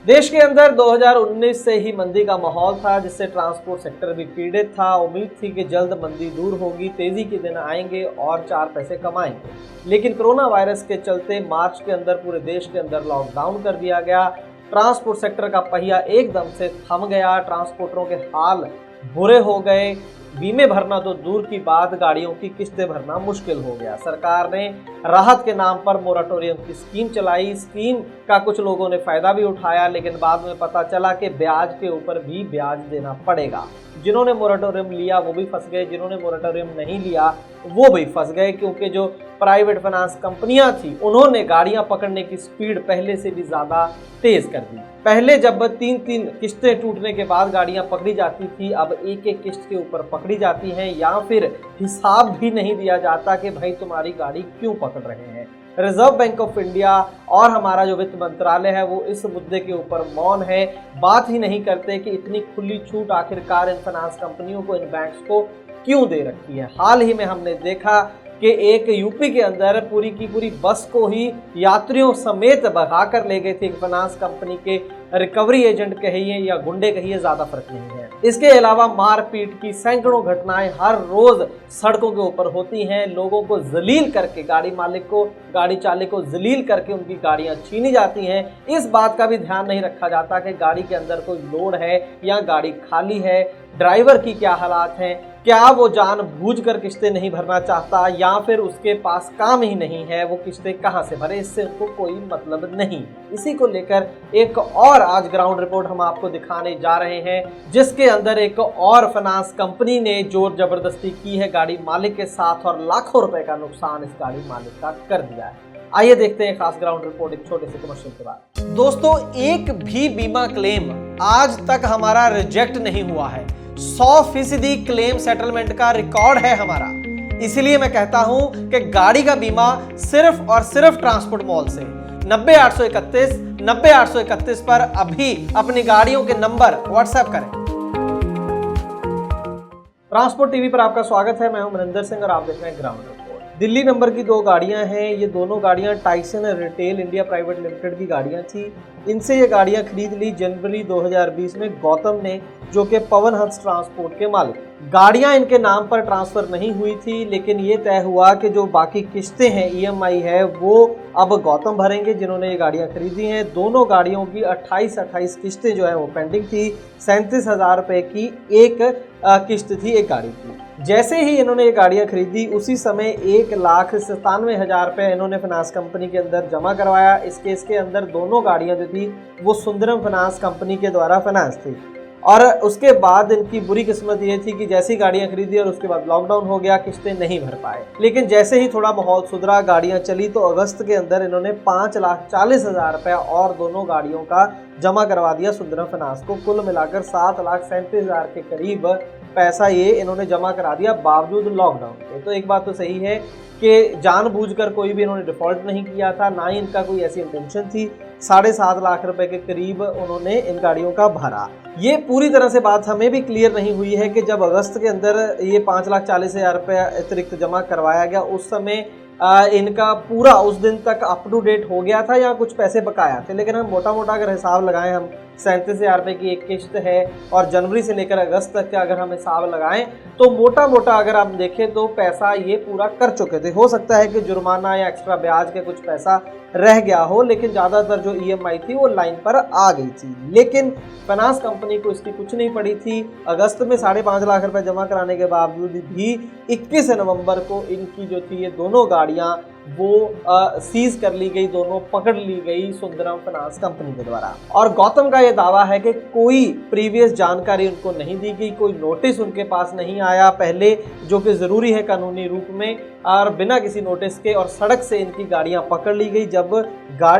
देश के अंदर 2019 से ही मंदी का माहौल था, जिससे ट्रांसपोर्ट सेक्टर भी पीड़ित था। उम्मीद थी कि जल्द मंदी दूर होगी, तेजी के दिन आएंगे और 4 पैसे कमाएंगे। लेकिन कोरोना वायरस के चलते मार्च के अंदर पूरे देश के अंदर लॉकडाउन कर दिया गया। ट्रांसपोर्ट सेक्टर का पहिया एकदम से थम गया। ट्रांसपोर्टरों के हाल बुरे हो गए। बीमे भरना तो दूर की बात, गाड़ियों की किस्तें भरना मुश्किल हो गया। सरकार ने राहत के नाम पर मोराटोरियम की स्कीम चलाई। स्कीम का कुछ लोगों ने फायदा भी उठाया, लेकिन बाद में पता चला कि ब्याज के ऊपर भी ब्याज देना पड़ेगा। जिन्होंने मोराटोरियम लिया वो भी फंस गए, जिन्होंने मोराटोरियम नहीं लिया वो भी फंस गए, क्योंकि जो प्राइवेट फाइनेंस कंपनियां थी उन्होंने गाड़ियां पकड़ने की स्पीड पहले से भी ज्यादा तेज कर दी। पहले जब 3-3 किस्तें टूटने के बाद गाड़ियां पकड़ी जाती थी, अब एक किस्त के ऊपर पकड़ी जाती हैं, या फिर हिसाब भी नहीं दिया जाता कि भाई तुम्हारी गाड़ी क्यों पकड़ रहे हैं। रिजर्व बैंक ऑफ इंडिया और हमारा जो वित्त मंत्रालय है वो इस मुद्दे के ऊपर मौन है, बात ही नहीं करते कि इतनी खुली छूट आखिरकार इन फाइनेंस कंपनियों को, इन बैंक्स को क्यों दे रखी है। हाल ही में हमने देखा कि एक यूपी के अंदर पूरी की पूरी बस को ही यात्रियों समेत भगा कर ले गए थे एक फाइनेंस कंपनी के रिकवरी एजेंट कहिए या गुंडे कहिए, ज्यादा फर्क नहीं है। इसके अलावा मारपीट की सैकड़ों घटनाएं हर रोज सड़कों के ऊपर होती हैं। लोगों को जलील करके, गाड़ी मालिक को, गाड़ी चालक को जलील करके उनकी गाड़ियां छीनी जाती हैं। इस बात का भी ध्यान नहीं रखा जाता कि गाड़ी के अंदर कोई लोड है या गाड़ी खाली है, ड्राइवर की क्या हालात हैं, क्या वो जानबूझकर किस्तें नहीं भरना चाहता या फिर उसके पास काम ही नहीं है, वो किस्तें कहां से भरे, इससे उनको कोई मतलब नहीं। इसी को लेकर एक और आज ग्राउंड रिपोर्ट हम आपको दिखाने जा रहे हैं, जिसके अंदर एक और फाइनेंस कंपनी ने जोर जबरदस्ती की है गाड़ी मालिक के साथ और लाखों रुपए का नुकसान इस गाड़ी मालिक का कर दिया है। आइए देखते हैं खास ग्राउंड रिपोर्ट एक छोटे से कमर्शियल के बाद। दोस्तों, एक भी बीमा क्लेम आज तक हमारा रिजेक्ट नहीं हुआ है। 100% क्लेम सेटलमेंट का रिकॉर्ड है हमारा। इसीलिए मैं कहता हूं कि गाड़ी का बीमा सिर्फ और सिर्फ ट्रांसपोर्ट मॉल से 90-831 पर अभी अपनी गाड़ियों के नंबर व्हाट्सएप करें। ट्रांसपोर्ट टीवी पर आपका स्वागत है। मैं हूं मनिंदर सिंह और आप देख रहे हैं ग्राउंड रिपोर्ट। दिल्ली नंबर की 2 गाड़ियां हैं। ये दोनों गाड़ियां Tyson retail India private limited की गाड़ियां थी। इनसे ये गाड़ियां खरीद ली जनवरी 2020 में गौतम ने, जो कि पवन हंस ट्रांसपोर्ट के मालिक। गाड़ियां इनके नाम पर ट्रांसफर नहीं हुई थी, लेकिन ये तय हुआ कि जो बाकी किस्तें हैं, EMI है, वो अब गौतम भरेंगे, जिन्होंने ये गाड़ियां खरीदी हैं। दोनों गाड़ियों की 28 किस्तें जो है वो पेंडिंग थी। 37,000 रुपए की एक किस्त थी एक गाड़ी की। जैसे ही इन्होंने ये गाड़ियां खरीदी उसी समय 1,97,000 रुपये इन्होंने फाइनेंस कंपनी के अंदर जमा करवाया। इस केस के अंदर दोनों गाड़ियां जो थी वो सुंदरम फाइनेंस कंपनी के द्वारा फाइनेंस थी। और उसके बाद इनकी बुरी किस्मत ये थी कि जैसी गाड़ियां खरीदी और उसके बाद लॉकडाउन हो गया, किस्तें नहीं भर पाए। लेकिन जैसे ही थोड़ा माहौल सुधरा, गाड़ियां चली, तो अगस्त के अंदर इन्होंने 5,40,000 रुपये और दोनों गाड़ियों का जमा करवा दिया सुंदरम फाइनेंस को। कुल मिलाकर 7,37,000 के करीब पैसा ये इन्होंने जमा करा दिया बावजूद लॉकडाउन के। तो एक बात तो सही है कि जानबूझकर कोई भी इन्होंने डिफॉल्ट नहीं किया था, ना ही इनका कोई ऐसी इंटेंशन थी। 7.5 लाख रुपए के करीब उन्होंने इन गाड़ियों का भरा। ये पूरी तरह से बात हमें भी क्लियर नहीं हुई है कि जब अगस्त के अंदर ये 5,40,000 रुपये अतिरिक्त जमा करवाया गया, उस समय इनका पूरा उस दिन तक अप टू डेट हो गया था या कुछ पैसे बकाया थे। लेकिन हम मोटा मोटा अगर हिसाब लगाएं, हम 37,000 रुपये की एक किस्त है और जनवरी से लेकर अगस्त तक का अगर हम हिसाब लगाएं तो मोटा मोटा अगर आप देखें तो पैसा ये पूरा कर चुके थे। हो सकता है कि जुर्माना या एक्स्ट्रा ब्याज के कुछ पैसा रह गया हो, लेकिन ज़्यादातर जो EMI थी वो लाइन पर आ गई थी। लेकिन फाइनेंस कंपनी को इसकी कुछ नहीं पड़ी थी। अगस्त में 5.5 लाख रुपए जमा कराने के बावजूद भी 21 नवंबर को इनकी जो थी ये दोनों गाड़ियां वो सीज कर ली गई, दोनों पकड़ ली गई सुंदरम फाइनेंस कंपनी के द्वारा। और गौतम का ये दावा है कि कोई प्रीवियस जानकारी उनको नहीं दी गई, कोई नोटिस उनके पास नहीं आया पहले, जो कि ज़रूरी है कानूनी रूप में, और बिना किसी नोटिस के और सड़क से इनकी गाड़ियां पकड़ ली गई। जब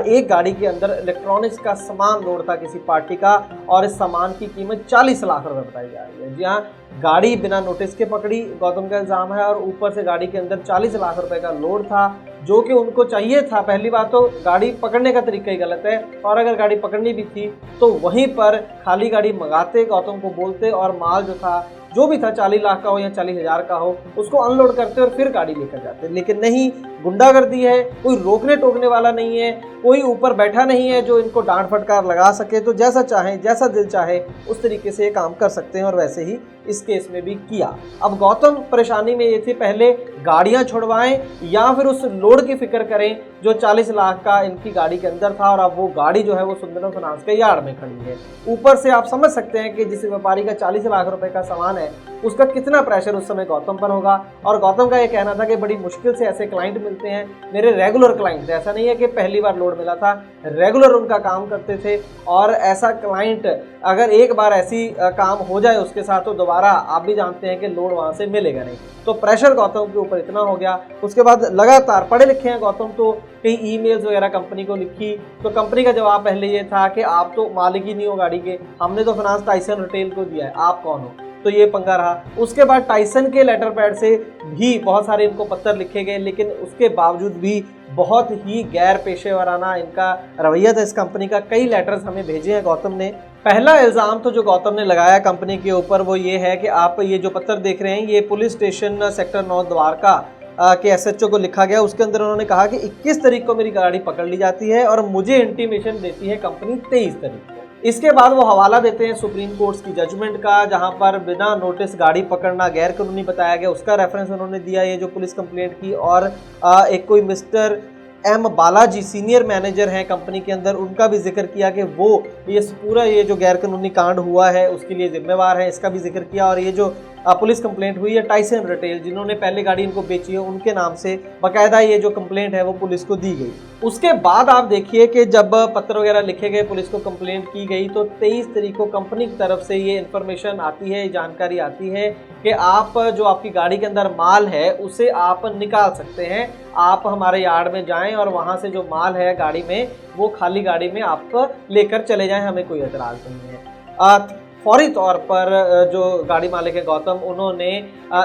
एक गाड़ी के अंदर इलेक्ट्रॉनिक्स का सामान लोड था किसी पार्टी का, और इस सामान की कीमत 40 लाख रुपए बताई जा रही है। जी हाँ, गाड़ी बिना नोटिस के पकड़ी, गौतम का इल्जाम है, और ऊपर से गाड़ी के अंदर 40 लाख रुपए का लोड था, जो कि उनको चाहिए था। पहली बात तो गाड़ी पकड़ने का तरीका ही गलत है, और अगर गाड़ी पकड़नी भी थी तो वहीं पर खाली गाड़ी मंगाते, गौतम को बोलते और माल जो था जो भी था 40 लाख का हो या 40,000 का हो, उसको अनलोड करते और फिर गाड़ी लेकर जाते। लेकिन नहीं, गुंडागर्दी है, कोई रोकने टोकने वाला नहीं है, कोई ऊपर बैठा नहीं है जो इनको डांट फटकार लगा सके। तो जैसा चाहे, जैसा दिल चाहे उस तरीके से ये काम कर सकते हैं, और वैसे ही इस केस में भी किया। अब गौतम परेशानी में ये थे, पहले गाड़ियां छुड़वाएं या फिर उस लोड की फिक्र करें जो 40 लाख का इनकी गाड़ी के अंदर था, और अब वो गाड़ी जो है वो सुंदरम फाइनेंस के यार्ड में खड़ी है। ऊपर से आप समझ सकते हैं कि जिस व्यापारी का 40 लाख रुपए का सामान है उसका कितना प्रेशर उस समय गौतम पर होगा। और गौतम का ये कहना था कि बड़ी मुश्किल से ऐसे क्लाइंट मिलते हैं, मेरे रेगुलर क्लाइंट थे, ऐसा नहीं है कि पहली बार लोड मिला था, रेगुलर उनका काम करते थे। और ऐसा क्लाइंट अगर एक बार ऐसी काम हो जाए उसके साथ तो दोबारा आप भी जानते हैं कि लोड वहां से मिलेगा नहीं। तो प्रेशर गौतम के ऊपर इतना हो गया। उसके बाद लगातार पढ़े लिखे हैं गौतम, तो कई ईमेल्स वगैरह कंपनी को लिखी, तो कंपनी का जवाब पहले ये था कि आप तो मालिक ही नहीं हो गाड़ी के, हमने तो फाइनेंस टाइसन रिटेल को दिया है, आप कौन हो। तो ये पंगा रहा। उसके बाद टाइसन के लेटर पैड से भी बहुत सारे इनको पत्र लिखे गए, लेकिन उसके बावजूद भी बहुत ही गैर पेशेवराना इनका रवैया था इस कंपनी का। कई लेटर्स हमें भेजे हैं गौतम ने। पहला इल्ज़ाम तो जो गौतम ने लगाया कंपनी के ऊपर वो ये है कि आप ये जो पत्र देख रहे हैं ये पुलिस स्टेशन सेक्टर 9 द्वारका के SHO को लिखा गया। उसके अंदर उन्होंने कहा कि 21 तारीख को मेरी गाड़ी पकड़ ली जाती है और मुझे इंटीमेशन देती है कंपनी 23 तारीख को। इसके बाद वो हवाला देते हैं सुप्रीम कोर्ट की जजमेंट का, जहां पर बिना नोटिस गाड़ी पकड़ना गैर कानूनी बताया गया, उसका रेफरेंस उन्होंने दिया ये जो पुलिस कंप्लेंट की। और एक कोई mister M Balaji senior manager हैं कंपनी के अंदर, उनका भी जिक्र किया कि वो ये पूरा ये जो गैर कानूनी कांड हुआ है उसके लिए जिम्मेवार है, इसका भी जिक्र किया। और ये जो पुलिस कंप्लेंट हुई है टाइसन रिटेल जिन्होंने पहले गाड़ी इनको बेची है उनके नाम से बाकायदा ये जो कंप्लेंट है वो पुलिस को दी गई। उसके बाद आप देखिए कि जब पत्र वगैरह लिखे गए, पुलिस को कंप्लेंट की गई, तो 23 तारीख को कंपनी की तरफ से ये इन्फॉर्मेशन आती है, जानकारी आती है कि आप जो आपकी गाड़ी के अंदर माल है उसे आप निकाल सकते हैं, आप हमारे यार्ड में जाएं और वहां से जो माल है गाड़ी में वो खाली गाड़ी में आप लेकर चले जाएं, हमें कोई एतराज नहीं है। फौरी तौर पर जो गाड़ी मालिक है गौतम, उन्होंने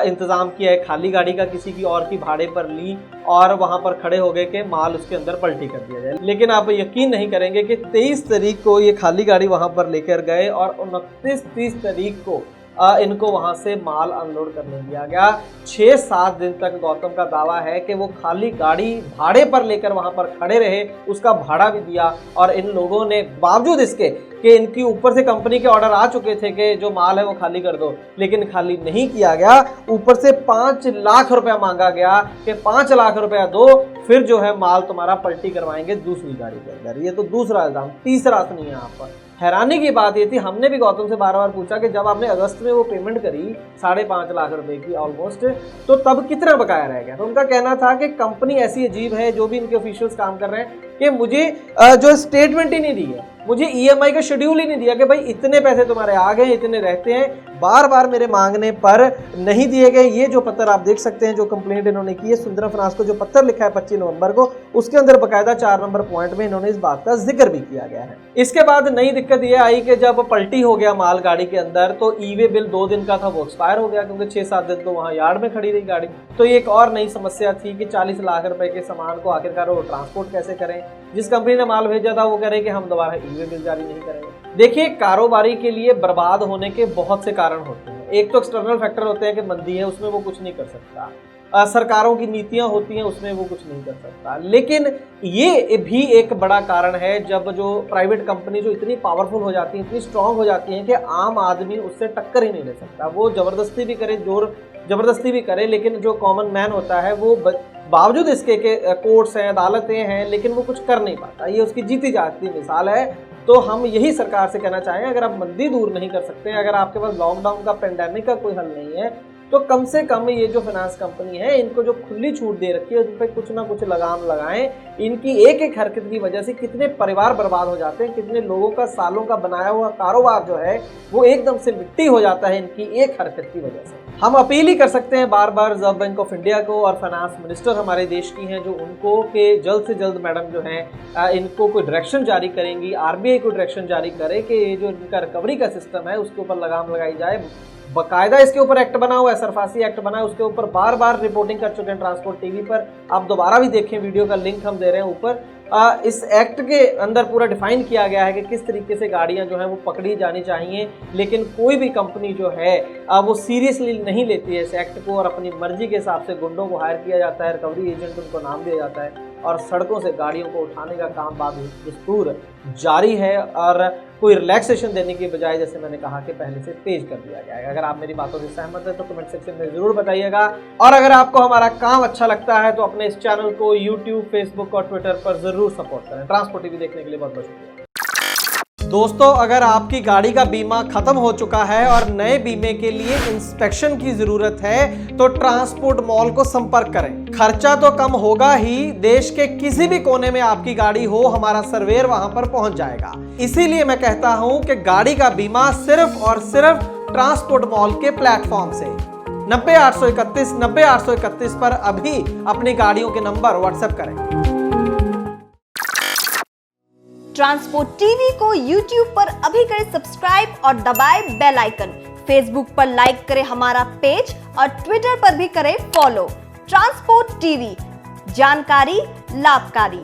इंतज़ाम किया है खाली गाड़ी का, किसी की और की भाड़े पर ली और वहां पर खड़े हो गए कि माल उसके अंदर पलटी कर दिया जाए। लेकिन आप यकीन नहीं करेंगे कि 23 तारीख को ये खाली गाड़ी वहां पर लेकर गए और 29-30 तारीख को इनको वहां से माल अनलोड करने दिया गया। 6-7 दिन तक गौतम का दावा है कि वो खाली गाड़ी भाड़े पर लेकर वहां पर खड़े रहे, उसका भाड़ा भी दिया। और इन लोगों ने बावजूद इसके कि इनकी ऊपर से कंपनी के ऑर्डर आ चुके थे कि जो माल है वो खाली कर दो, लेकिन खाली नहीं किया गया। ऊपर से 5 लाख रुपया मांगा गया कि 5 लाख रुपया दो, फिर जो है माल तुम्हारा पलटी करवाएंगे दूसरी गाड़ी के अंदर। ये तो दूसरा इल्जाम। तीसरा सुनिए आप, हैरानी की बात ये थी, हमने भी गौतम से बार बार पूछा कि जब आपने अगस्त में वो पेमेंट करी 5.5 लाख रुपए की ऑलमोस्ट, तो तब कितना बकाया रह गया। तो उनका कहना था कि कंपनी ऐसी अजीब है, जो भी इनके ऑफिशियल्स काम कर रहे हैं, कि मुझे जो स्टेटमेंट ही नहीं दी है, मुझे EMI का शेड्यूल ही नहीं दिया कि भाई इतने पैसे तुम्हारे आ गए, इतने रहते हैं। बार बार मेरे मांगने पर नहीं दिए गए। ये जो पत्र आप देख सकते हैं, जो कंप्लेंट इन्होंने की है सुंदरम फाइनेंस को, जो पत्र लिखा है 25 नवंबर को, उसके अंदर बाकायदा 4 नंबर पॉइंट में इन्होंने इस बात का जिक्र भी किया गया है। इसके बाद नई दिक्कत यह आई कि जब पलटी हो गया माल गाड़ी के अंदर, तो ईवे बिल 2 दिन का था वो एक्सपायर हो गया, क्योंकि 6-7 दिन तो वहाँ यार्ड में खड़ी रही गाड़ी। तो ये एक और नई समस्या थी कि 40 लाख रुपए के सामान को आखिरकार वो ट्रांसपोर्ट कैसे करें। जिस कंपनी ने माल भेजा था वो कह रहे कि हम दोबारा ईवे बिल जारी नहीं करेंगे। देखिए, कारोबारी के लिए बर्बाद होने के बहुत से कारण होते हैं। एक तो एक्सटर्नल फैक्टर होते हैं कि मंदी है, उसमें वो कुछ नहीं कर सकता। सरकारों की नीतियां होती हैं, उसमें वो कुछ नहीं कर सकता। लेकिन ये भी एक बड़ा कारण है जब जो प्राइवेट कंपनी जो इतनी पावरफुल हो जाती है, इतनी स्ट्रांग हो जाती है कि आम आदमी उससे टक्कर ही नहीं ले सकता। वो जबरदस्ती भी करे, जोर जबरदस्ती भी करे, लेकिन जो कॉमन मैन होता है वो बावजूद इसके के कोर्ट्स हैं, अदालतें हैं, लेकिन वो कुछ कर नहीं पाता। ये उसकी जीती जाती मिसाल है। तो हम यही सरकार से कहना चाहें, अगर आप मंदी दूर नहीं कर सकते, अगर आपके पास लॉकडाउन का, पेंडेमिक का कोई हल नहीं है, तो कम से कम ये जो फाइनेंस कंपनी है, इनको जो खुली छूट दे रखी है उन पर कुछ ना कुछ लगाम लगाएं। इनकी एक एक हरकत की वजह से कितने परिवार बर्बाद हो जाते हैं, कितने लोगों का सालों का बनाया हुआ कारोबार जो है वो एकदम से मिट्टी हो जाता है इनकी एक हरकत की वजह से। हम अपील ही कर सकते हैं बार बार रिजर्व बैंक ऑफ इंडिया को, और फाइनेंस मिनिस्टर हमारे देश की हैं जो उनको, कि जल्द से जल्द मैडम जो हैं इनको कोई डायरेक्शन जारी करेंगी, RBI को डायरेक्शन जारी करे कि ये जो इनका रिकवरी का सिस्टम है उसके ऊपर लगाम लगाई जाए। बाकायदा इसके ऊपर एक्ट बना हुआ है, सरफासी एक्ट बना है, उसके ऊपर बार बार रिपोर्टिंग कर चुके हैं ट्रांसपोर्ट TV पर। आप दोबारा भी देखें, वीडियो का लिंक हम दे रहे हैं ऊपर। इस एक्ट के अंदर पूरा डिफाइन किया गया है कि किस तरीके से गाड़ियां जो हैं वो पकड़ी जानी चाहिए, लेकिन कोई भी कंपनी जो है वो सीरियसली नहीं लेती है इस एक्ट को और अपनी मर्जी के हिसाब से गुंडों को हायर किया जाता है, रिकवरी एजेंट उनको नाम दिया जाता है और सड़कों से गाड़ियों को उठाने का काम बदस्तूर जारी है और कोई रिलैक्सेशन देने की बजाय जैसे मैंने कहा कि पहले से तेज कर दिया गया है। अगर आप मेरी बातों से सहमत हैं तो कमेंट सेक्शन में ज़रूर बताइएगा और अगर आपको हमारा काम अच्छा लगता है तो अपने इस चैनल को यूट्यूब, फेसबुक और ट्विटर पर ज़रूर सपोर्ट करें। ट्रांसपोर्ट टीवी देखने के लिए बहुत बहुत शुक्रिया। दोस्तों, अगर आपकी गाड़ी का बीमा खत्म हो चुका है और नए बीमे के लिए इंस्पेक्शन की जरूरत है तो ट्रांसपोर्ट मॉल को संपर्क करें। खर्चा तो कम होगा ही, देश के किसी भी कोने में आपकी गाड़ी हो, हमारा सर्वेयर वहां पर पहुंच जाएगा। इसीलिए मैं कहता हूं कि गाड़ी का बीमा सिर्फ और सिर्फ ट्रांसपोर्ट मॉल के प्लेटफॉर्म से 90-831 90-831 पर अभी अपनी गाड़ियों के नंबर व्हाट्सएप करें। ट्रांसपोर्ट टीवी को यूट्यूब पर अभी करें सब्सक्राइब और दबाएं बेल आइकन। फेसबुक पर लाइक करें हमारा पेज और ट्विटर पर भी करें फॉलो। ट्रांसपोर्ट टीवी, जानकारी लाभकारी।